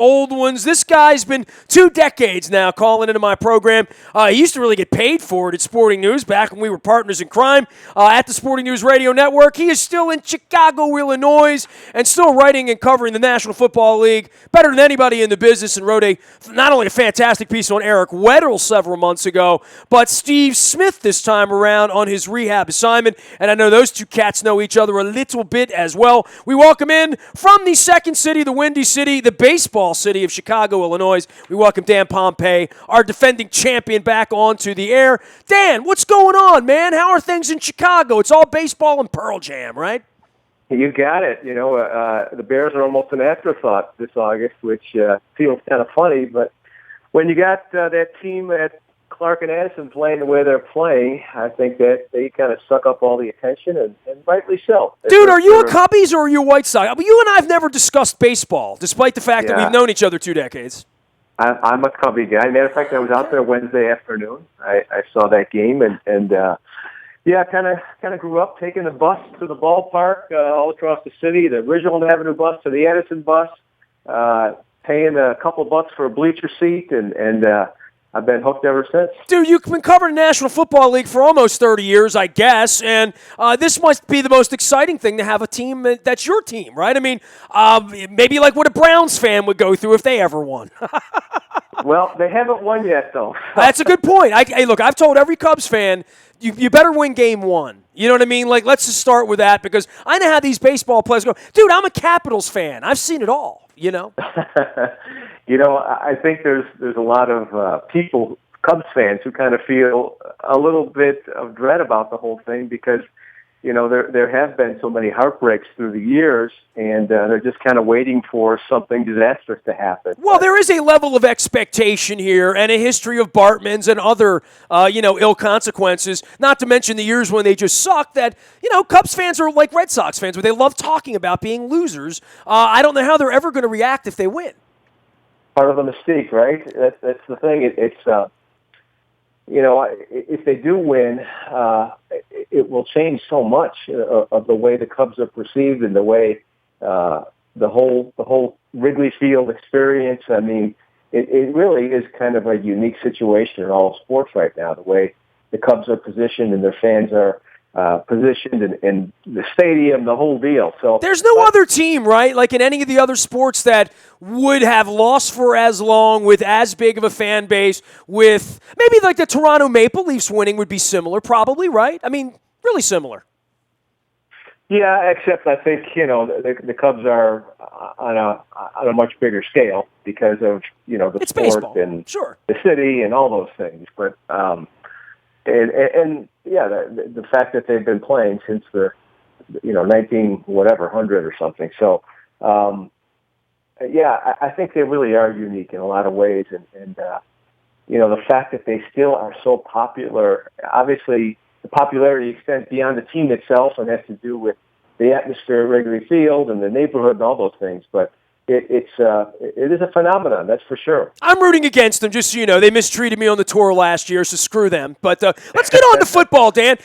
old ones. This guy's been 2 decades now calling into my program. He used to really get paid for it at Sporting News back when we were partners in crime at the Sporting News Radio Network. He is still in Chicago, Illinois, and still writing and covering the National Football League better than anybody in the business, and wrote not only a fantastic piece on Eric Weddle several months ago, but Steve Smith this time around on his rehab assignment. And I know those two cats know each other a little bit as well. We welcome in from the second city, the Windy City, the baseball city of Chicago, Illinois. We welcome Dan Pompei, our defending champion, back onto the air. Dan, what's going on, man? How are things in Chicago? It's all baseball and Pearl Jam, right? You got it. The Bears are almost an afterthought this August, which feels kind of funny. But when you got that team at Clark and Addison playing the way they're playing, I think that they kind of suck up all the attention, and rightly so. Dude, are you a Cubbies or are you a White Sox? I mean, you and I have never discussed baseball, despite the fact that we've known each other 2 decades. I'm a Cubby guy. Matter of fact, I was out there Wednesday afternoon. I saw that game, and kind of grew up taking the bus to the ballpark all across the city, the Ridgeland Avenue bus to the Addison bus, paying a couple bucks for a bleacher seat, and I've been hooked ever since. Dude, you've been covering the National Football League for almost 30 years, I guess, and this must be the most exciting thing to have a team that's your team, right? I mean, maybe like what a Browns fan would go through if they ever won. Well, they haven't won yet, though. That's a good point. Hey, look, I've told every Cubs fan, you better win game 1. You know what I mean? Like, let's just start with that, because I know how these baseball players go. Dude, I'm a Capitals fan. I've seen it all, you know? I think there's a lot of people, Cubs fans, who kind of feel a little bit of dread about the whole thing because, there have been so many heartbreaks through the years, and they're just kind of waiting for something disastrous to happen. Well, there is a level of expectation here and a history of Bartmans and other, ill consequences, not to mention the years when they just sucked that, Cubs fans are like Red Sox fans, where they love talking about being losers. I don't know how they're ever going to react if they win. Part of the mystique, right? That's the thing. If they do win, it will change so much of the way the Cubs are perceived and the way the whole Wrigley Field experience. I mean, it really is kind of a unique situation in all of sports right now, the way the Cubs are positioned and their fans are positioned in the stadium, the whole deal. So there's no other team, right, like in any of the other sports that would have lost for as long with as big of a fan base, with maybe like the Toronto Maple Leafs winning would be similar, probably, right? I mean, really similar. Yeah, except I think, the Cubs are on a much bigger scale because of, the it's sport baseball. And sure. the city and all those things. But the fact that they've been playing since the 100 or something. So I think they really are unique in a lot of ways, and the fact that they still are so popular. Obviously, the popularity extends beyond the team itself and has to do with the atmosphere at Wrigley Field and the neighborhood and all those things. But it is a phenomenon, that's for sure. I'm rooting against them, just so you know. They mistreated me on the tour last year, so screw them. But let's get on to football, Dan.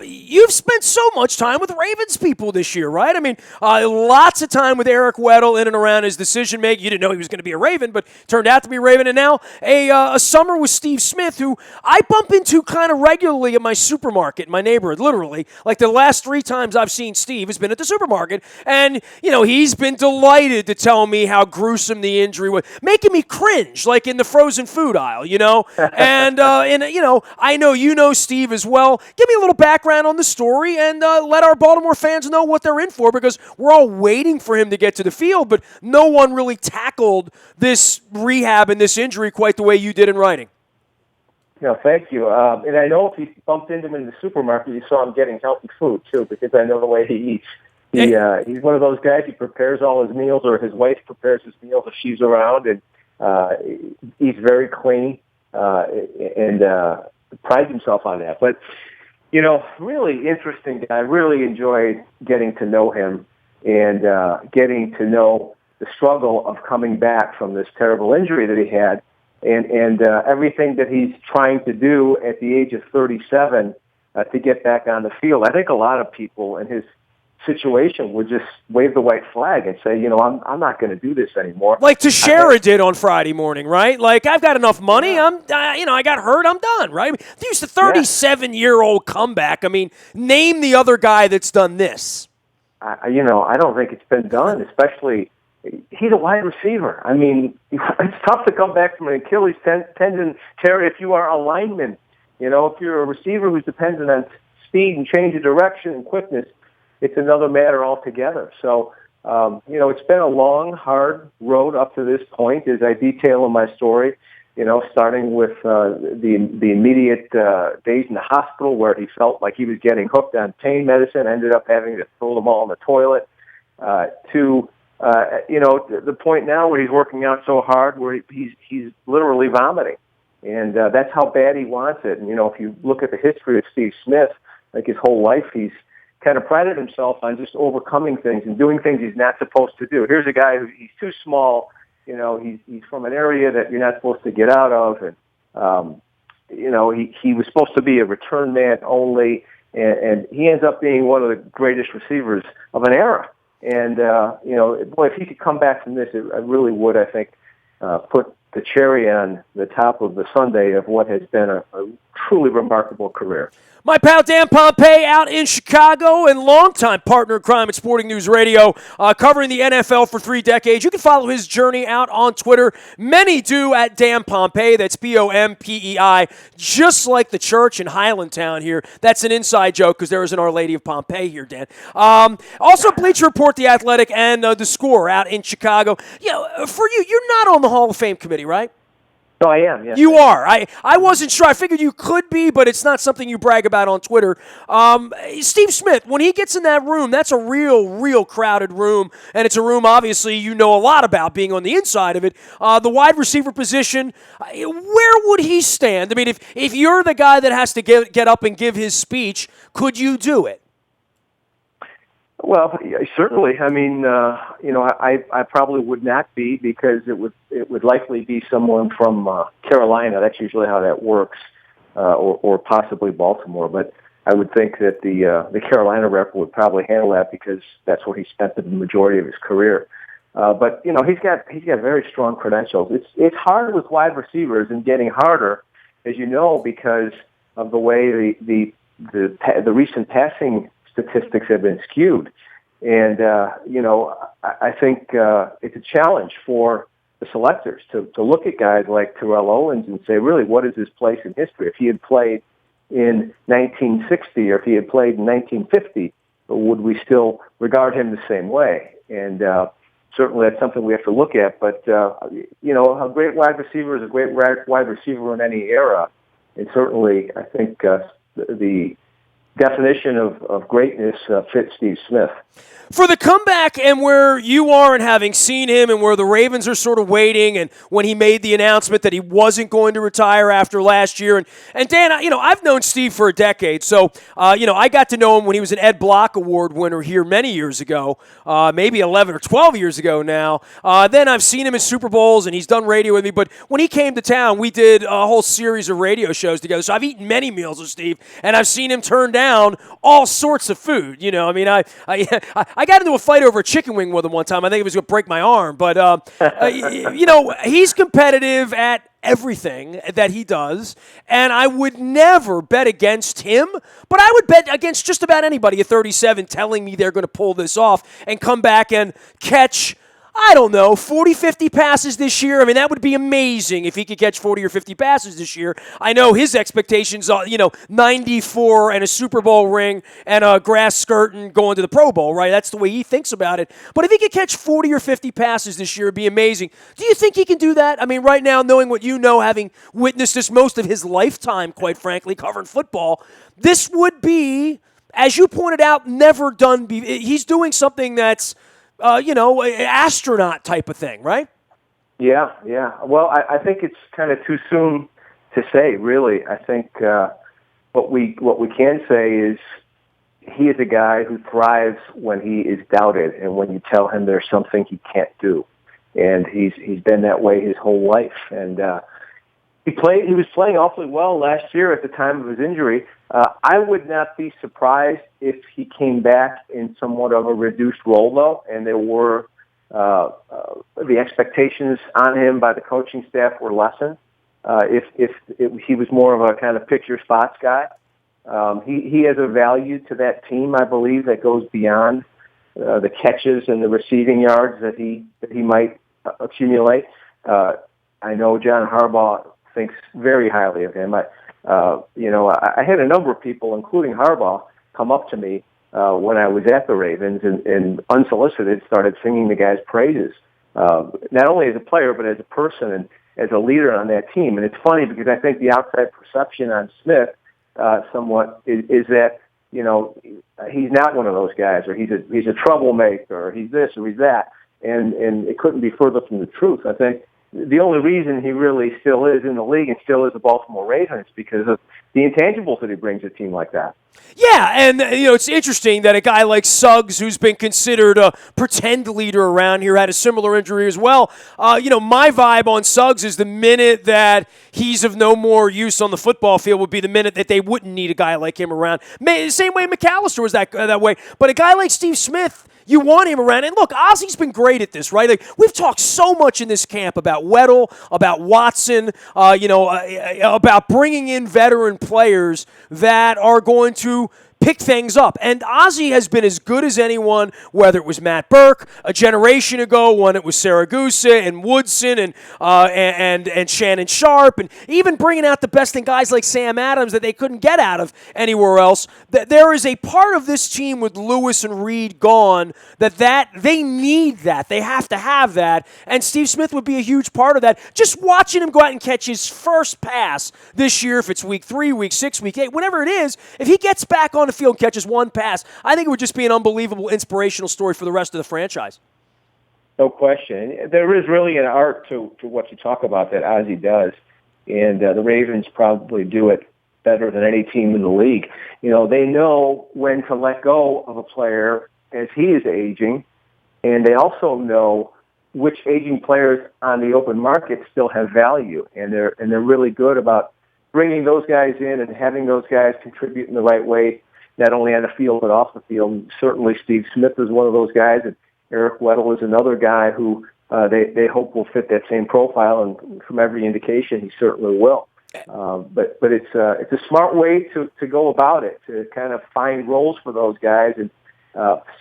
You've spent so much time with Ravens people this year, right? I mean, lots of time with Eric Weddle in and around his decision-making. You didn't know he was going to be a Raven, but turned out to be a Raven. And now a summer with Steve Smith, who I bump into kind of regularly at my supermarket in my neighborhood, literally. Like the last 3 times I've seen Steve has been at the supermarket. And, he's been delighted to tell me how gruesome the injury was, making me cringe, like in the frozen food aisle, And I know you know Steve as well. Give me a little background on the story and let our Baltimore fans know what they're in for, because we're all waiting for him to get to the field, but no one really tackled this rehab and this injury quite the way you did in writing. Thank you. And I know if you bumped into him in the supermarket, you saw him getting healthy food, too, because I know the way he eats. He's one of those guys. He prepares all his meals, or his wife prepares his meals if she's around, and eats very clean and prides himself on that. But, really interesting guy. I really enjoyed getting to know him and getting to know the struggle of coming back from this terrible injury that he had, and everything that he's trying to do at the age of 37 to get back on the field. I think a lot of people in his situation would just wave the white flag and say, I'm not going to do this anymore. Like Teixeira did on Friday morning, right? Like, I've got enough money. I got hurt. I'm done, right? I mean, he's the 37-year-old comeback. I mean, name the other guy that's done this. I don't think it's been done, especially he's a wide receiver. I mean, it's tough to come back from an Achilles tendon tear if you are a lineman. If you're a receiver who's dependent on speed and change of direction and quickness, it's another matter altogether. So, it's been a long, hard road up to this point, as I detail in my story, starting with the immediate days in the hospital where he felt like he was getting hooked on pain medicine, ended up having to throw them all in the toilet, to the point now where he's working out so hard where he's literally vomiting. And that's how bad he wants it. And, if you look at the history of Steve Smith, like his whole life, he's kind of prided himself on just overcoming things and doing things he's not supposed to do. Here's a guy he's too small. He's from an area that you're not supposed to get out of. And, he was supposed to be a return man only. And he ends up being one of the greatest receivers of an era. And, boy, if he could come back from this, it really would, I think, put the cherry on the top of the sundae of what has been a truly remarkable career. My pal Dan Pompei out in Chicago and longtime partner in crime at Sporting News Radio, covering the NFL for 3 decades. You can follow his journey out on Twitter. Many do at Dan Pompei. That's Pompei, just like the church in Highlandtown here. That's an inside joke because there is an Our Lady of Pompeii here, Dan. Also, Bleacher Report, The Athletic, and The Score out in Chicago. For you, you're not on the Hall of Fame committee, right? No, I am, yes. You are. I wasn't sure. I figured you could be, but it's not something you brag about on Twitter. Steve Smith, when he gets in that room, that's a real crowded room, and it's a room, obviously, you know a lot about being on the inside of it. The wide receiver position, where would he stand? I mean, if you're the guy that has to get up and give his speech, could you do it? Well, certainly. I mean, I probably would not be because it would likely be someone from Carolina. That's usually how that works, or possibly Baltimore. But I would think that the Carolina rep would probably handle that because that's where he spent the majority of his career. But he's got very strong credentials. It's hard with wide receivers and getting harder, as you know, because of the way the recent passing statistics have been skewed. And, I think it's a challenge for the selectors to look at guys like Terrell Owens and say, really, what is his place in history? If he had played in 1960 or if he had played in 1950, would we still regard him the same way? And certainly that's something we have to look at. But, a great wide receiver is a great wide receiver in any era. And certainly I think the definition of greatness fits Steve Smith. For the comeback and where you are and having seen him and where the Ravens are sort of waiting and when he made the announcement that he wasn't going to retire after last year. And Dan, I've known Steve for a decade. So, I got to know him when he was an Ed Block Award winner here many years ago, maybe 11 or 12 years ago now. Then I've seen him in Super Bowls and he's done radio with me. But when he came to town, we did a whole series of radio shows together. So I've eaten many meals with Steve and I've seen him turn down all sorts of food. I got into a fight over a chicken wing with him one time. I think it was going to break my arm. But, he's competitive at everything that he does, and I would never bet against him, but I would bet against just about anybody at 37 telling me they're going to pull this off and come back and catch, 40, 50 passes this year. I mean, that would be amazing if he could catch 40 or 50 passes this year. I know his expectations are, 94 and a Super Bowl ring and a grass skirt and going to the Pro Bowl, right? That's the way he thinks about it. But if he could catch 40 or 50 passes this year, it'd be amazing. Do you think he can do that? I mean, right now, knowing what you know, having witnessed this most of his lifetime, quite frankly, covering football, this would be, as you pointed out, never done. He's doing something that's astronaut type of thing, right? Yeah. Well, I think it's kind of too soon to say, really. I think what we can say is he is a guy who thrives when he is doubted and when you tell him there's something he can't do. And he's been that way his whole life. And he was playing awfully well last year at the time of his injury. I would not be surprised if he came back in somewhat of a reduced role, though, and there were the expectations on him by the coaching staff were lessened. If he was more of a kind of picture spots guy, he has a value to that team, I believe, that goes beyond the catches and the receiving yards that he might accumulate. I know John Harbaugh thinks very highly of him. I had a number of people, including Harbaugh, come up to me when I was at the Ravens and unsolicited started singing the guy's praises, not only as a player but as a person and as a leader on that team. And it's funny because I think the outside perception on Smith somewhat is that, he's not one of those guys, or he's a troublemaker, or he's this or he's that, and it couldn't be further from the truth. I think the only reason he really still is in the league and still is a Baltimore Raven is because of the intangibles that he brings to a team like that. Yeah, and it's interesting that a guy like Suggs, who's been considered a pretend leader around here, had a similar injury as well. My vibe on Suggs is the minute that he's of no more use on the football field would be the minute that they wouldn't need a guy like him around. Same way McAllister was that way. But a guy like Steve Smith, you want him around. And look, Ozzy's been great at this, right? Like, we've talked so much in this camp about Weddle, about Watson, about bringing in veteran players that are going to pick things up. And Ozzy has been as good as anyone, whether it was Matt Burke a generation ago, when it was Saragusa and Woodson and Shannon Sharp, and even bringing out the best in guys like Sam Adams that they couldn't get out of anywhere else. There is a part of this team with Lewis and Reed gone that they need that. They have to have that. And Steve Smith would be a huge part of that. Just watching him go out and catch his first pass this year, if it's week 3, week 6, week 8, whatever it is, if he gets back on the field and catches one pass, I think it would just be an unbelievable inspirational story for the rest of the franchise. No question. There is really an art to what you talk about that Ozzy does, and the Ravens probably do it better than any team in the league. They know when to let go of a player as he is aging, and they also know which aging players on the open market still have value, and they're really good about bringing those guys in and having those guys contribute in the right way, not only on the field but off the field. Certainly Steve Smith is one of those guys, and Eric Weddle is another guy who they hope will fit that same profile, and from every indication he certainly will. But it's a smart way to go about it, to kind of find roles for those guys and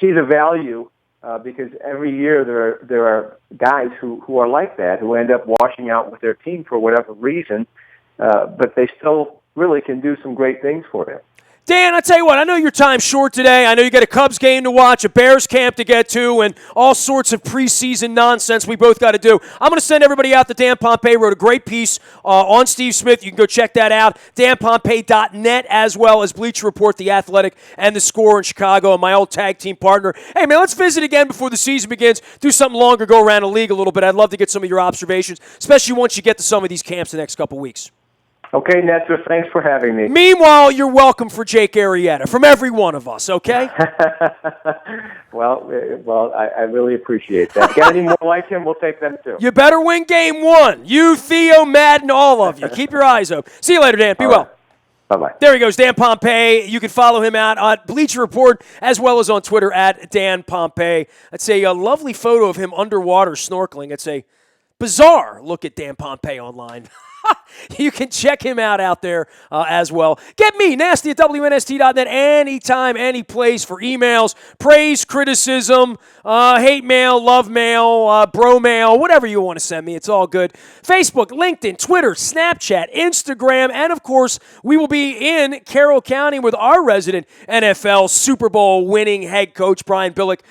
see the value, because every year there are guys who are like that, who end up washing out with their team for whatever reason, but they still really can do some great things for you. Dan, I tell you what, I know your time's short today. I know you got a Cubs game to watch, a Bears camp to get to, and all sorts of preseason nonsense we both got to do. I'm going to send everybody out to Dan Pompei. Wrote a great piece on Steve Smith. You can go check that out. DanPompei.net, as well as Bleacher Report, The Athletic, and The Score in Chicago, and my old tag team partner. Hey, man, let's visit again before the season begins. Do something longer, go around the league a little bit. I'd love to get some of your observations, especially once you get to some of these camps the next couple weeks. Okay, Nestor, thanks for having me. Meanwhile, you're welcome for Jake Arrieta, from every one of us, okay? Well, I really appreciate that. Got any more like him? We'll take them too. You better win game 1. You, Theo, Madden, all of you. Keep your eyes open. See you later, Dan. Be well. Bye-bye. There he goes, Dan Pompei. You can follow him out on Bleacher Report as well as on Twitter at Dan Pompei. That's a lovely photo of him underwater snorkeling. It's a bizarre look at Dan Pompei online. You can check him out there as well. Get me, Nasty, at WNST.net, anytime, any place for emails, praise, criticism, hate mail, love mail, bro mail, whatever you want to send me. It's all good. Facebook, LinkedIn, Twitter, Snapchat, Instagram, and, of course, we will be in Carroll County with our resident NFL Super Bowl winning head coach, Brian Billick.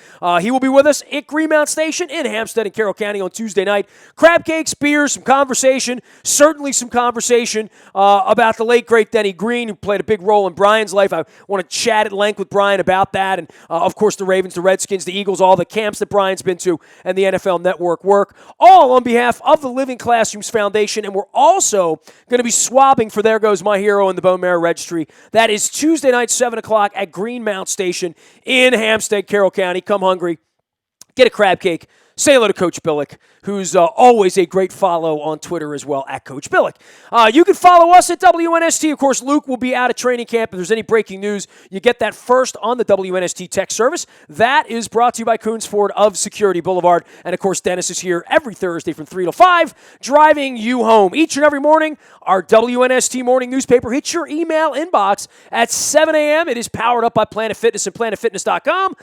He will be with us at Greenmount Station in Hampstead and Carroll County on Tuesday night. Crab cakes, beers, some conversation, certainly some conversation about the late, great Denny Green, who played a big role in Brian's life. I want to chat at length with Brian about that, and, of course, the Ravens, the Redskins, the Eagles, all the camps that Brian's been to, and the NFL Network work, all on behalf of the Living Classrooms Foundation. And we're also going to be swabbing for There Goes My Hero in the Bone Marrow Registry. That is Tuesday night, 7 o'clock at Greenmount Station in Hampstead, Carroll County. Come hungry. Get a crab cake. say hello to Coach Billick, who's always a great follow on Twitter as well, at Coach Billick. You can follow us at WNST. Of course, Luke will be out of training camp. If there's any breaking news, you get that first on the WNST text service. That is brought to you by Coons Ford of Security Boulevard. And, of course, Dennis is here every Thursday from 3 to 5, driving you home. Each and every morning, our WNST morning newspaper hits your email inbox at 7 a.m. It is powered up by Planet Fitness and PlanetFitness.com.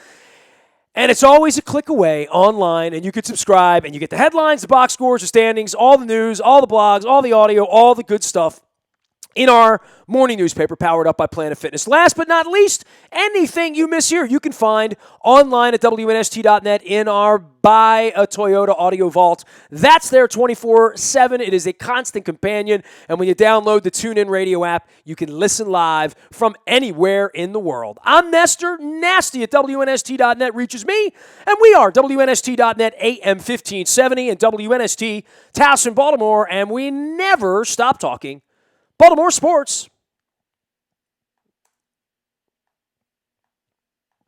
And it's always a click away online, and you can subscribe, and you get the headlines, the box scores, the standings, all the news, all the blogs, all the audio, all the good stuff in our morning newspaper powered up by Planet Fitness. Last but not least, anything you miss here, you can find online at WNST.net in our Buy a Toyota Audio Vault. That's there 24/7. It is a constant companion. And when you download the TuneIn Radio app, you can listen live from anywhere in the world. I'm Nestor. Nasty at WNST.net reaches me. And we are WNST.net AM 1570 and WNST Towson, Baltimore. And we never stop talking Baltimore sports.